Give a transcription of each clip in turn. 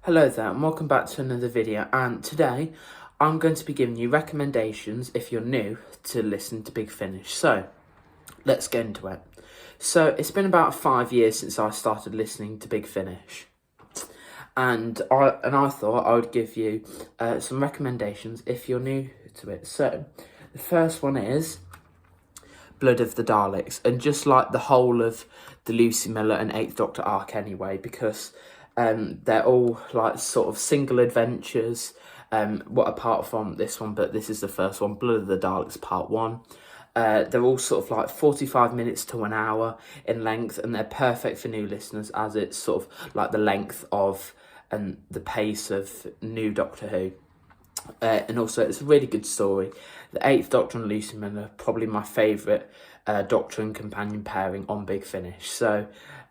Hello there and welcome back to another video, and today I'm going to be giving you recommendations if you're new to listen to Big Finish. So let's get into it. So it's been about 5 years since I started listening to Big Finish, and I thought I would give you some recommendations if you're new to it. So the first one is Blood of the Daleks, and just like the whole of the Lucy Miller and Eighth Doctor arc anyway, because they're all like sort of single adventures, what apart from this one, but this is the first one, Blood of the Daleks Part 1. They're all sort of like 45 minutes to an hour in length, and they're perfect for new listeners as it's sort of like the length of and the pace of new Doctor Who. And also, it's a really good story. The Eighth Doctor and Lucy Miller, probably my favourite Doctor and companion pairing on Big Finish. So,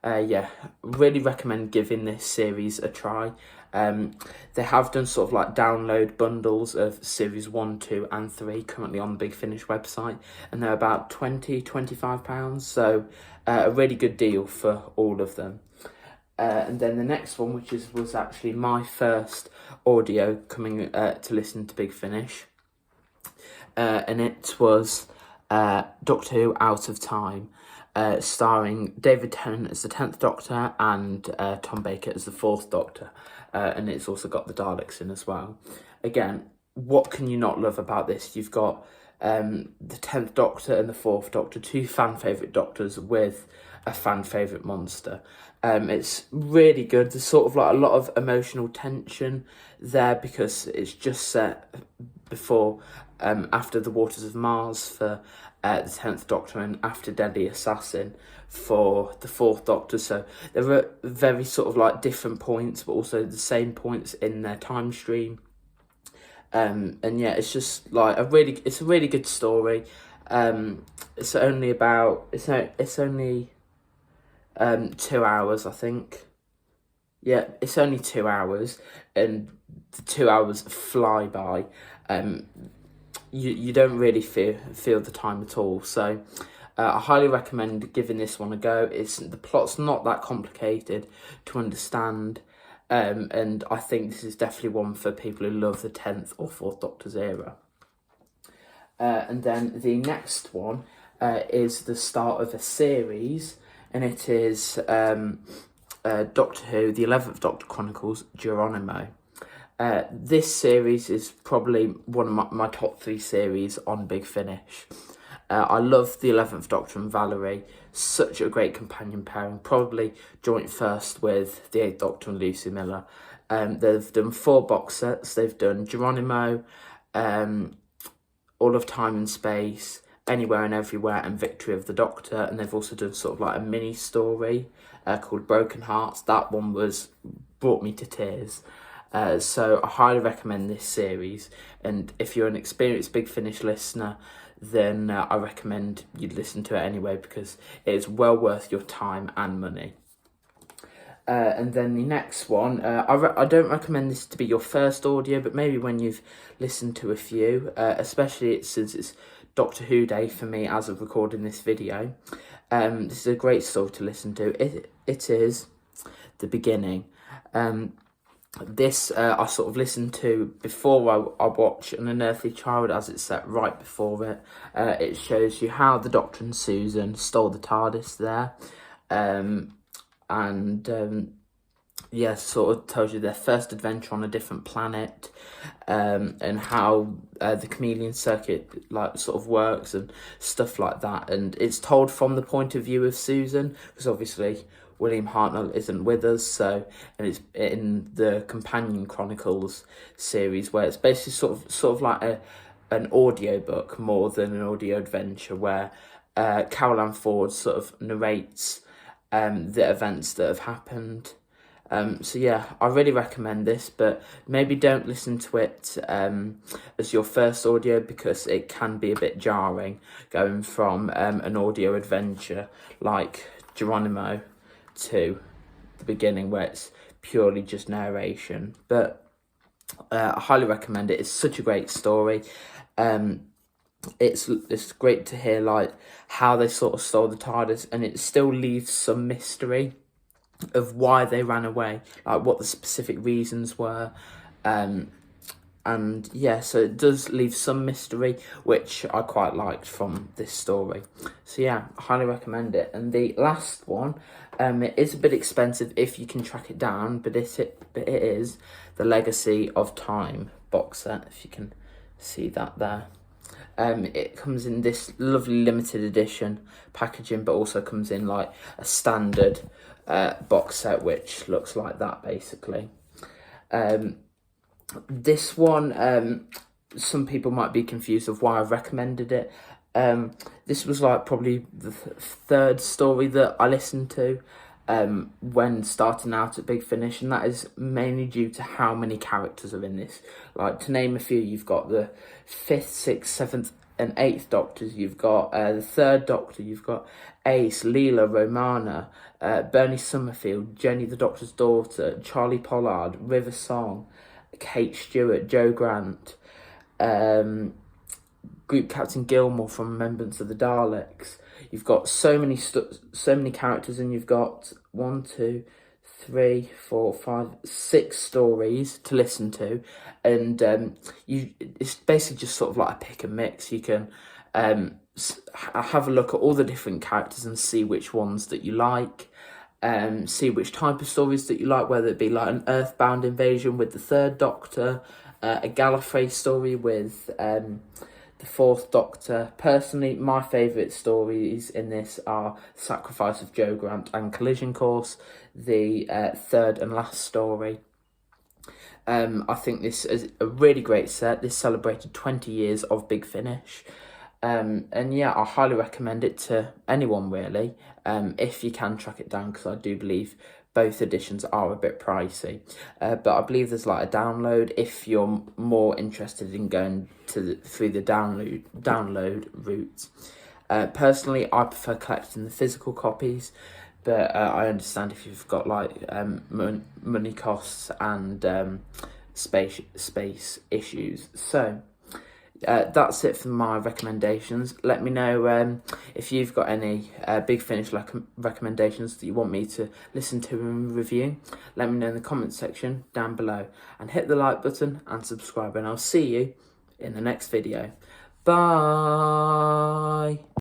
yeah, really recommend giving this series a try. They have done sort of like download bundles of series 1, 2 and 3 currently on the Big Finish website, and they're about £20-25, so a really good deal for all of them. And then the next one, which was actually my first audio coming to listen to Big Finish, and it was Doctor Who Out of Time, starring David Tennant as the 10th Doctor and Tom Baker as the 4th Doctor, and it's also got the Daleks in as well. Again, what can you not love about this? You've got the 10th Doctor and the 4th Doctor, two fan favourite Doctors with a fan favourite monster. It's really good. There's sort of like a lot of emotional tension there because it's just set before, after the Waters of Mars for the 10th Doctor and after Deadly Assassin for the 4th Doctor. So there are very sort of like different points, but also the same points in their time stream. And yeah, it's just like it's a really good story. It's only 2 hours, I think. Yeah, it's only 2 hours, and the 2 hours fly by. You don't really feel the time at all. So I highly recommend giving this one a go. The plot's not that complicated to understand, and I think this is definitely one for people who love the 10th or 4th Doctor's era. And then the next one is the start of a series, and it is Doctor Who, the 11th Doctor Chronicles, Geronimo. This series is probably one of my top 3 series on Big Finish. I love the 11th Doctor and Valerie, such a great companion pairing, probably joint first with the 8th Doctor and Lucy Miller. They've done 4 box sets. They've done Geronimo, All of Time and Space, Anywhere and Everywhere, and Victory of the Doctor, and they've also done sort of like a mini story called Broken Hearts. That one brought me to tears. So I highly recommend this series, and if you're an experienced Big Finish listener, then I recommend you listen to it anyway because it is well worth your time and money. And then the next one, I don't recommend this to be your first audio, but maybe when you've listened to a few, especially since it's Doctor Who Day for me as of recording this video. This is a great story to listen to. It is The Beginning. This I sort of listened to before I watch An Unearthly Child, as it's set right before it. It shows you how the Doctor and Susan stole the TARDIS there, yeah, sort of tells you their first adventure on a different planet, and how the chameleon circuit like sort of works and stuff like that. And it's told from the point of view of Susan, because obviously William Hartnell isn't with us, so, and it's in the Companion Chronicles series, where it's basically sort of like an audio book more than an audio adventure, where Carol Ann Ford sort of narrates the events that have happened. So yeah, I really recommend this, but maybe don't listen to it as your first audio, because it can be a bit jarring going from an audio adventure like Geronimo to The Beginning, where it's purely just narration. But I highly recommend it. It's such a great story. It's great to hear like how they sort of stole the TARDIS, and it still leaves some mystery of why they ran away, like what the specific reasons were. And yeah, so it does leave some mystery, which I quite liked from this story. So yeah, I highly recommend it. And the last one, it is a bit expensive if you can track it down, but it is the Legacy of Time box set, if you can see that there. It comes in this lovely limited edition packaging, but also comes in like a standard box set, which looks like that basically. This one, some people might be confused of why I've recommended it. This was like probably the third story that I listened to when starting out at Big Finish, and that is mainly due to how many characters are in this. Like, to name a few, you've got the 5th, 6th, 7th and 8th Doctors, you've got the 3rd Doctor, you've got Ace, Leela, Romana, Bernie Summerfield, Jenny the Doctor's daughter, Charlie Pollard, River Song, Kate Stewart, Joe Grant, Group Captain Gilmore from Remembrance of the Daleks. You've got so many characters, and you've got 1, 2, 3, 4, 5, 6 stories to listen to, and it's basically just sort of like a pick and mix. You can have a look at all the different characters and see which ones that you like. See which type of stories that you like, whether it be like an Earthbound invasion with the 3rd Doctor, a Gallifrey story with the 4th Doctor. Personally, my favourite stories in this are Sacrifice of Joe Grant and Collision Course, the 3rd and last story. I think this is a really great set. This celebrated 20 years of Big Finish. And yeah, I highly recommend it to anyone really, if you can track it down, because I do believe both editions are a bit pricey. But I believe there's like a download if you're more interested in going through the download route. Personally, I prefer collecting the physical copies, but I understand if you've got like money costs and space issues. So that's it for my recommendations. Let me know if you've got any Big Finish recommendations that you want me to listen to and review. Let me know in the comments section down below, and hit the like button and subscribe, and I'll see you in the next video. Bye.